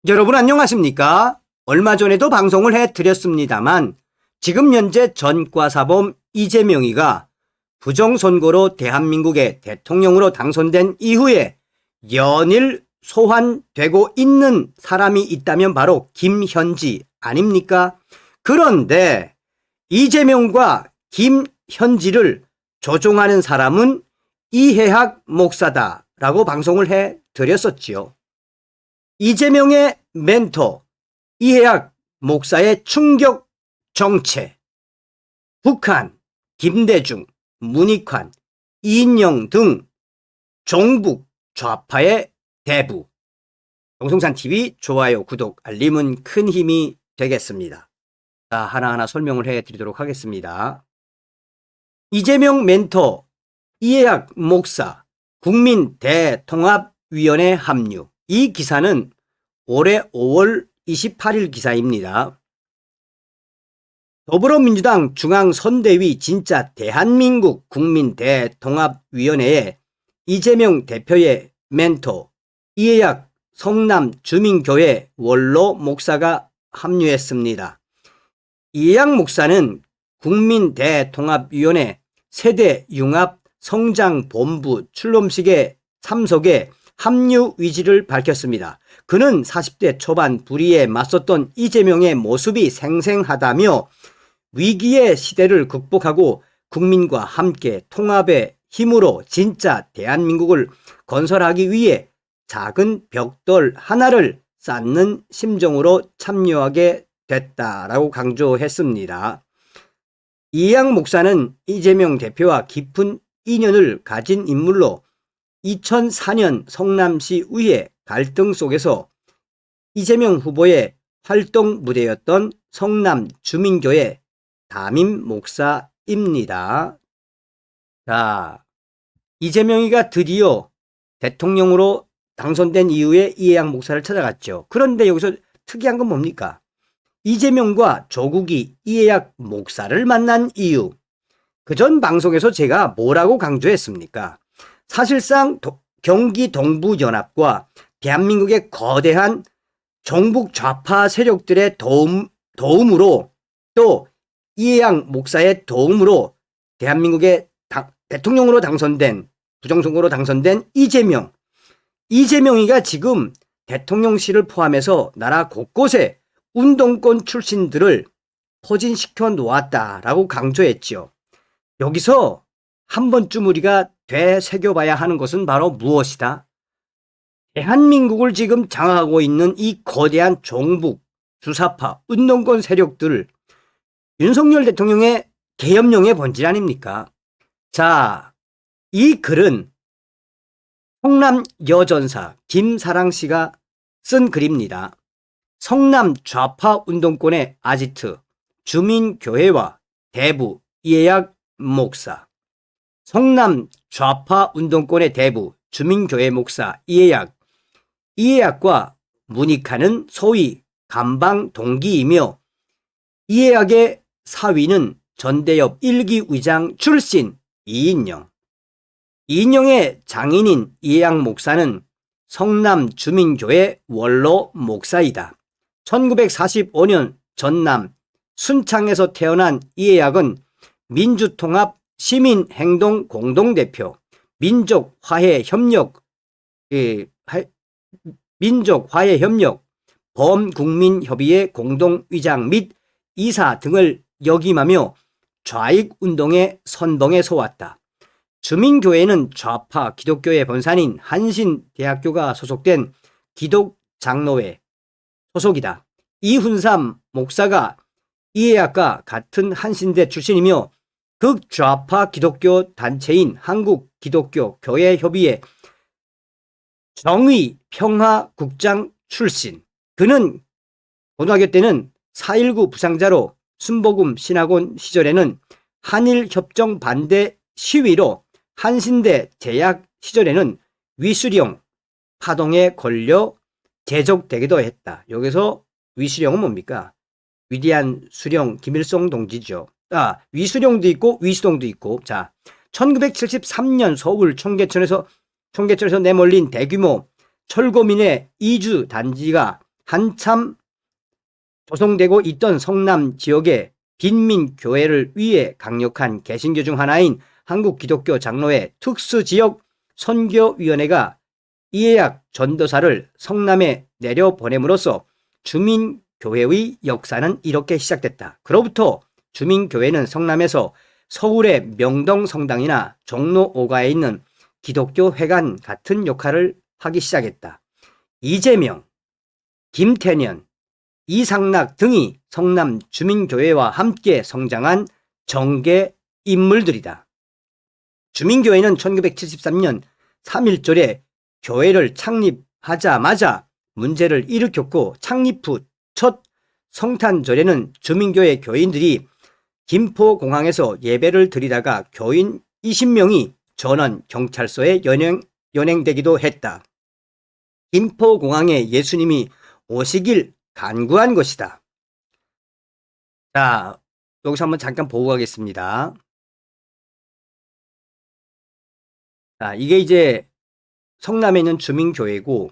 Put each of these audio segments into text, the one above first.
여러분 안녕하십니까? 얼마 전에도 방송을 해드렸습니다만 지금 현재 전과사범 이재명이가 부정선거로 대한민국의 대통령으로 당선된 이후에 연일 소환되고 있는 사람이 있다면 바로 김현지 아닙니까? 그런데 이재명과 김현지를 조종하는 사람은 이해학 목사다라고 방송을 해드렸었지요. 이재명의 멘토 이해학 목사의 충격 정체, 북한, 김대중, 문익환, 이인영 등 종북 좌파의 대부. 정성산TV 좋아요, 구독, 알림은 큰 힘이 되겠습니다. 자, 하나하나 설명을 해드리도록 하겠습니다. 이재명 멘토 이해학 목사 국민대통합위원회 합류. 이 기사는 올해 5월 28일 기사입니다. 더불어민주당 중앙선대위 진짜 대한민국 국민대통합위원회에 이재명 대표의 멘토 이해학 성남주민교회 원로 목사가 합류했습니다. 이해학 목사는 국민대통합위원회 세대융합 성장본부 출범식에 참석해 합류 의지를 밝혔습니다. 그는 40대 초반 불의에 맞섰던 이재명의 모습이 생생하다며 위기의 시대를 극복하고 국민과 함께 통합의 힘으로 진짜 대한민국을 건설하기 위해 작은 벽돌 하나를 쌓는 심정으로 참여하게 됐다라고 강조했습니다. 이해학 목사는 이재명 대표와 깊은 인연을 가진 인물로 2004년 성남시 의회 갈등 속에서 이재명 후보의 활동 무대였던 성남주민교회 담임 목사입니다. 자, 이재명이가 드디어 대통령으로 당선된 이후에 이해학 목사를 찾아갔죠. 그런데 여기서 특이한 건 뭡니까? 이재명과 조국이 이해학 목사를 만난 이유. 그전 방송에서 제가 뭐라고 강조했습니까? 사실상 경기 동부연합과 대한민국의 거대한 종북 좌파 세력들의 도움으로 또 이해학 목사의 도움으로 대한민국의 대통령으로 당선된 부정선거로 당선된 이재명이가 지금 대통령실을 포함해서 나라 곳곳에 운동권 출신들을 포진시켜 놓았다라고 강조했죠. 여기서 한 번쯤 우리가 되새겨봐야 하는 것은 바로 무엇이다? 대한민국을 지금 장악하고 있는 이 거대한 종북, 주사파, 운동권 세력들, 윤석열 대통령의 계엄령의 본질 아닙니까? 자, 이 글은 성남 여전사 김사랑 씨가 쓴 글입니다. 성남 좌파 운동권의 아지트, 주민교회와 대부 이해학 목사. 성남 좌파 운동권의 대부 주민교회 목사 이해학과 문익환은 소위 감방 동기이며 이해학의 사위는 전대협 1기 의장 출신 이인영의 장인인 이해학 목사는 성남주민교회 원로 목사이다. 1945년 전남 순창에서 태어난 이해학은 민주통합 시민행동 공동대표, 민족화해협력, 범국민협의회 공동의장 및 이사 등을 역임하며 좌익운동의 선봉에 쏘았다. 주민교회는 좌파 기독교의 본산인 한신대학교가 소속된 기독장로회 소속이다. 이훈삼 목사가 이해학과 같은 한신대 출신이며 극좌파 기독교 단체인 한국기독교교회협의회 정의평화국장 출신. 그는 고등학교 때는 4.19 부상자로 순복음 신학원 시절에는 한일협정 반대 시위로 한신대 재학 시절에는 위수령 파동에 걸려 제적되기도 했다. 여기서 위수령은 뭡니까? 위대한 수령 김일성 동지죠. 위수령도 있고 위수동도 있고. 자, 1973년 서울 청계천에서 내몰린 대규모 철거민의 이주 단지가 한참 조성되고 있던 성남 지역의 빈민교회를 위해 강력한 개신교 중 하나인 한국기독교 장로회 특수지역 선교위원회가 이해학 전도사를 성남에 내려보냄으로써 주민교회의 역사는 이렇게 시작됐다. 그로부터 주민교회는 성남에서 서울의 명동성당이나 종로 5가에 있는 기독교 회관 같은 역할을 하기 시작했다. 이재명, 김태년, 이상락 등이 성남 주민교회와 함께 성장한 정계 인물들이다. 주민교회는 1973년 3.1절에 교회를 창립하자마자 문제를 일으켰고 창립 후 첫 성탄절에는 주민교회 교인들이 김포공항에서 예배를 드리다가 교인 20명이 전원 경찰서에 연행되기도 했다. 김포공항에 예수님이 오시길 간구한 것이다. 자, 여기서 한번 잠깐 보고 가겠습니다. 자, 이게 이제 성남에 있는 주민교회고,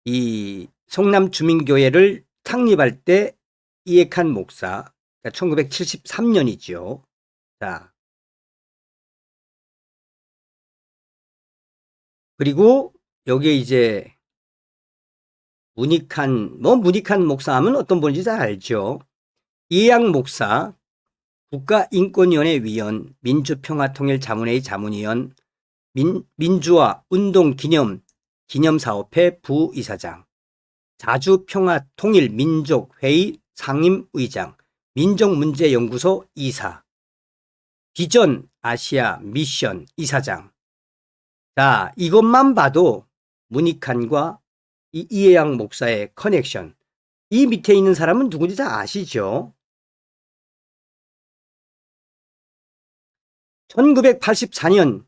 이 성남 주민교회를 창립할 때 이해한 목사, 그러니까 1973년이죠. 자, 그리고 여기에 이제 문익한 목사 하면 어떤 분인지 잘 알죠. 이해학 목사, 국가인권위원회 위원, 민주평화통일자문회의 자문위원, 민주화 운동기념 기념사업회 부이사장, 자주평화통일민족회의 상임의장, 민족문제연구소 이사, 비전 아시아 미션 이사장. 자, 이것만 봐도 문익환과 이해학 목사의 커넥션. 이 밑에 있는 사람은 누군지 다 아시죠? 1984년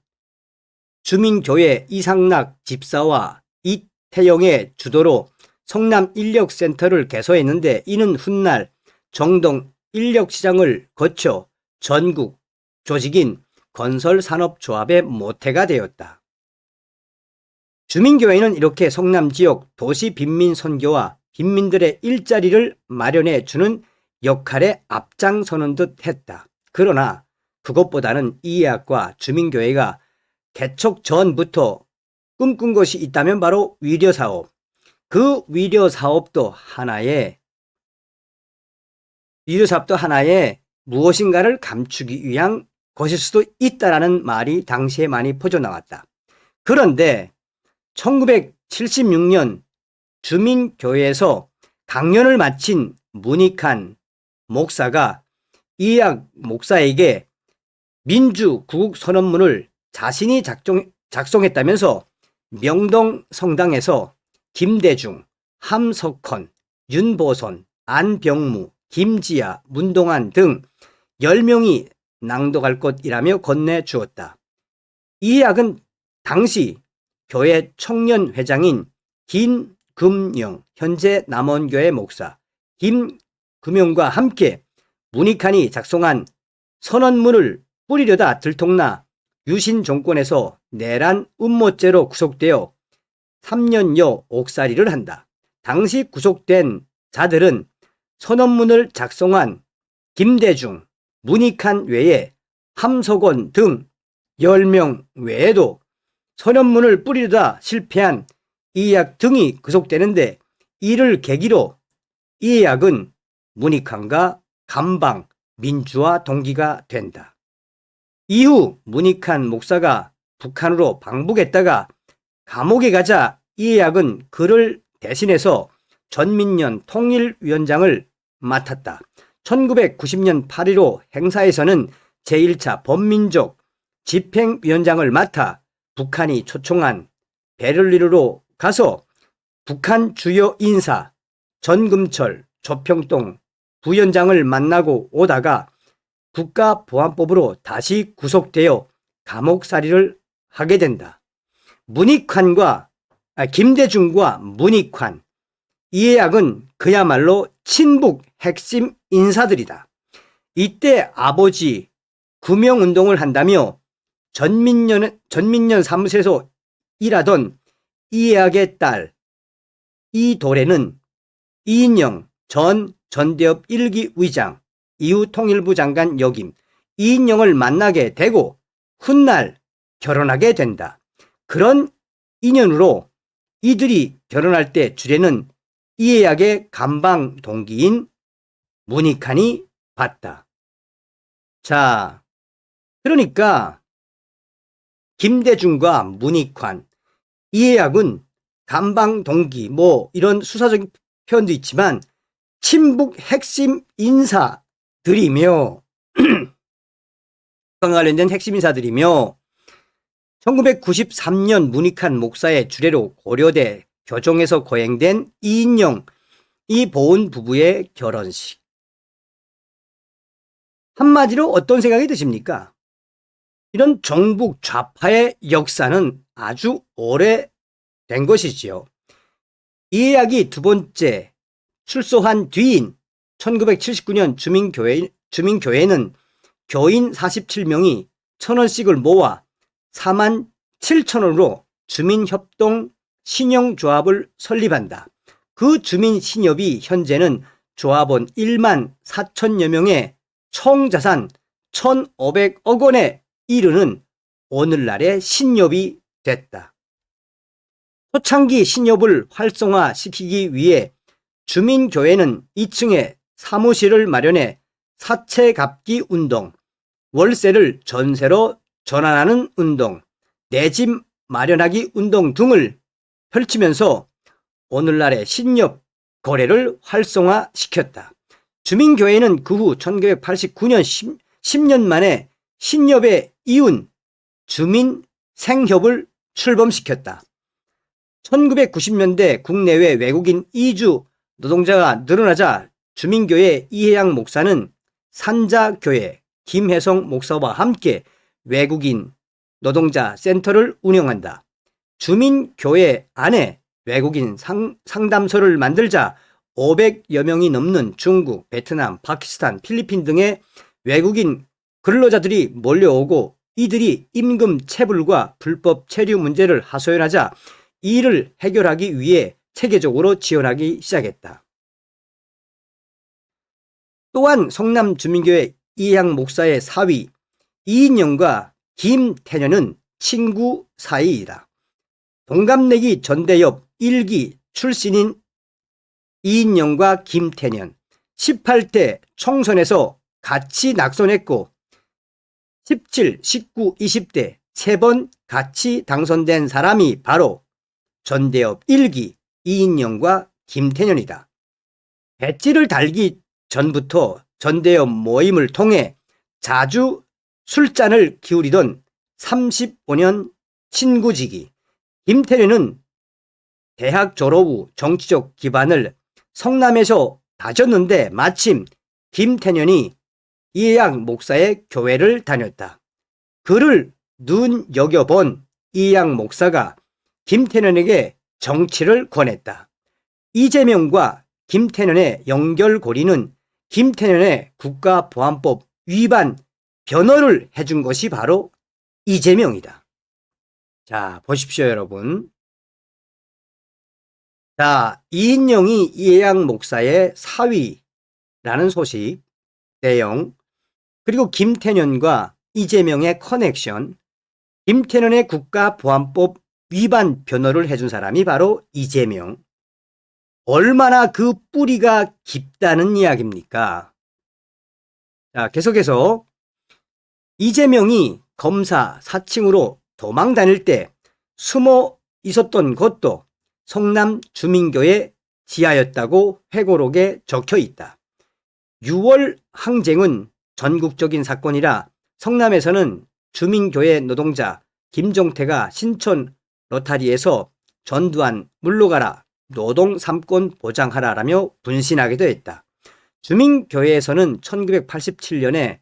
주민교회 이상락 집사와 이태영의 주도로 성남 인력센터를 개소했는데 이는 훗날 정동 인력시장을 거쳐 전국 조직인 건설산업조합의 모태가 되었다. 주민교회는 이렇게 성남 지역 도시 빈민 선교와 빈민들의 일자리를 마련해 주는 역할에 앞장서는 듯 했다. 그러나 그것보다는 이해학과 주민교회가 개척 전부터 꿈꾼 것이 있다면 바로 위려사업. 그 위려사업도 하나의 무엇인가를 감추기 위한 것일 수도 있다라는 말이 당시에 많이 퍼져나왔다. 그런데 1976년 주민교회에서 강연을 마친 문익환 목사가 이해학 목사에게 민주구국선언문을 자신이 작성했다면서 명동 성당에서 김대중, 함석헌, 윤보선, 안병무, 김지아, 문동환 등 10명이 낭독할 것이라며 건네주었다. 이해학은 당시 교회 청년회장인 김금영, 현재 남원교회 목사 김금영과 함께 문익환이 작성한 선언문을 뿌리려다 들통나 유신 정권에서 내란 음모죄로 구속되어 3년여 옥살이를 한다. 당시 구속된 자들은 선언문을 작성한 김대중, 문익환 외에 함석원 등 10명 외에도 선언문을 뿌리려다 실패한 이해학 등이 구속되는데 이를 계기로 이해학은 문익환과 감방, 민주화 동기가 된다. 이후 문익환 목사가 북한으로 방북했다가 감옥에 가자 이해학은 그를 대신해서 전민련 통일위원장을 맡았다. 1990년 8.15 행사에서는 제1차 범민족 집행위원장을 맡아 북한이 초청한 베를린으로 가서 북한 주요 인사 전금철, 조평동 부위원장을 만나고 오다가 국가보안법으로 다시 구속되어 감옥살이를 하게 된다. 김대중과 문익환, 이해학은 그야말로 친북 핵심 인사들이다. 이때 아버지 금영운동을 한다며 전민련 사무소에서 일하던 이해학의 딸 이도래는 이인영 전 전대협 1기 의장, 이후 통일부 장관 역임 이인영을 만나게 되고 훗날 결혼하게 된다. 그런 인연으로 이들이 결혼할 때 주례는 이해약의 감방 동기인 문익환이 봤다. 자, 그러니까 김대중과 문익환, 이해약은 감방 동기 뭐 이런 수사적인 표현도 있지만 친북 핵심 인사들이며 관련된 핵심 인사들이며 1993년 문익환 목사의 주례로 고려대 교정에서 거행된 이인영, 이보은 부부의 결혼식. 한마디로 어떤 생각이 드십니까? 이런 종북 좌파의 역사는 아주 오래된 것이지요. 이해약이 두 번째 출소한 뒤인 1979년 주민교회는 교인 47명이 1,000원씩을 모아 47,000원으로 주민협동 신용조합을 설립한다. 그 주민신협이 현재는 조합원 1만 4천여 명의 총자산 1,500억 원에 이르는 오늘날의 신협이 됐다. 초창기 신협을 활성화시키기 위해 주민교회는 2층에 사무실을 마련해 사채 갚기 운동, 월세를 전세로 전환하는 운동, 내 집 마련하기 운동 등을 펼치면서 오늘날의 신협 거래를 활성화시켰다. 주민교회는 그 후 1989년 10년 만에 신협에 이은 주민생협을 출범시켰다. 1990년대 국내외 외국인 이주 노동자가 늘어나자 주민교회 이해양 목사는 산자교회 김혜성 목사와 함께 외국인 노동자 센터를 운영한다. 주민교회 안에 외국인 상담소를 만들자 500여 명이 넘는 중국, 베트남, 파키스탄, 필리핀 등의 외국인 근로자들이 몰려오고 이들이 임금 체불과 불법 체류 문제를 하소연하자 이를 해결하기 위해 체계적으로 지원하기 시작했다. 또한 성남주민교회 이해양 목사의 사위 이인영과 김태년은 친구 사이이다. 동갑내기 전대협 1기 출신인 이인영과 김태년 18대 총선에서 같이 낙선했고 17, 19, 20대 3번 같이 당선된 사람이 바로 전대협 1기 이인영과 김태년이다. 배지를 달기 전부터 전대협 모임을 통해 자주 술잔을 기울이던 35년 친구지기. 김태년은 대학 졸업 후 정치적 기반을 성남에서 다졌는데 마침 김태년이 이해양 목사의 교회를 다녔다. 그를 눈여겨본 이해양 목사가 김태년에게 정치를 권했다. 이재명과 김태년의 연결고리는 김태년의 국가보안법 위반 변호를 해준 것이 바로 이재명이다. 자, 보십시오, 여러분. 자, 이인영이 이해양 목사의 사위라는 소식, 내용, 그리고 김태년과 이재명의 커넥션, 김태년의 국가보안법 위반 변호를 해준 사람이 바로 이재명. 얼마나 그 뿌리가 깊다는 이야기입니까? 자, 계속해서 이재명이 검사 사칭으로 도망 다닐 때 숨어 있었던 곳도 성남 주민교회 지하였다고 회고록에 적혀 있다. 6월 항쟁은 전국적인 사건이라 성남에서는 주민교회 노동자 김종태가 신촌 로타리에서 전두환 물러가라, 노동 3권 보장하라라며 분신하기도 했다. 주민교회에서는 1987년에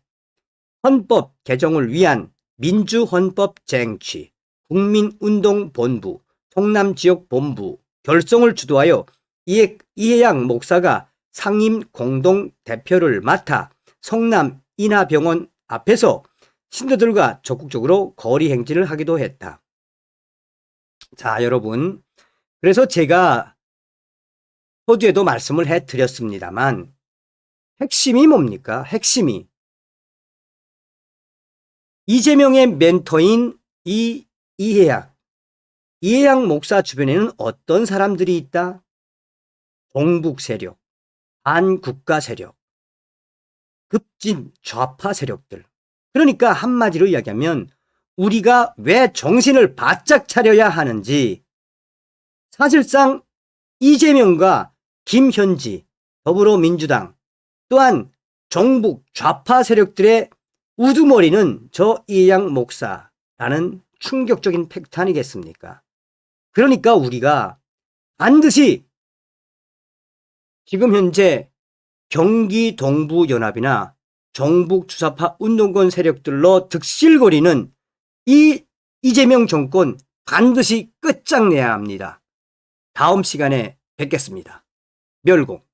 헌법 개정을 위한 민주헌법 쟁취, 국민운동본부, 성남지역본부 결성을 주도하여 이해양 목사가 상임 공동대표를 맡아 성남 인하병원 앞에서 신도들과 적극적으로 거리 행진을 하기도 했다. 자, 여러분, 그래서 제가 서두에도 말씀을 해드렸습니다만 핵심이 뭡니까? 핵심이 이재명의 멘토인 이해학 목사 주변에는 어떤 사람들이 있다? 종북 세력, 반국가 세력, 급진 좌파 세력들. 그러니까 한마디로 이야기하면 우리가 왜 정신을 바짝 차려야 하는지, 사실상 이재명과 김현지, 더불어민주당 또한 정북 좌파 세력들의 우두머리는 저 이해학 목사라는 충격적인 팩트 아니겠습니까? 그러니까 우리가 반드시 지금 현재 경기 동부연합이나 정북 주사파 운동권 세력들로 득실거리는 이 이재명 정권 반드시 끝장내야 합니다. 다음 시간에 뵙겠습니다. 멸공.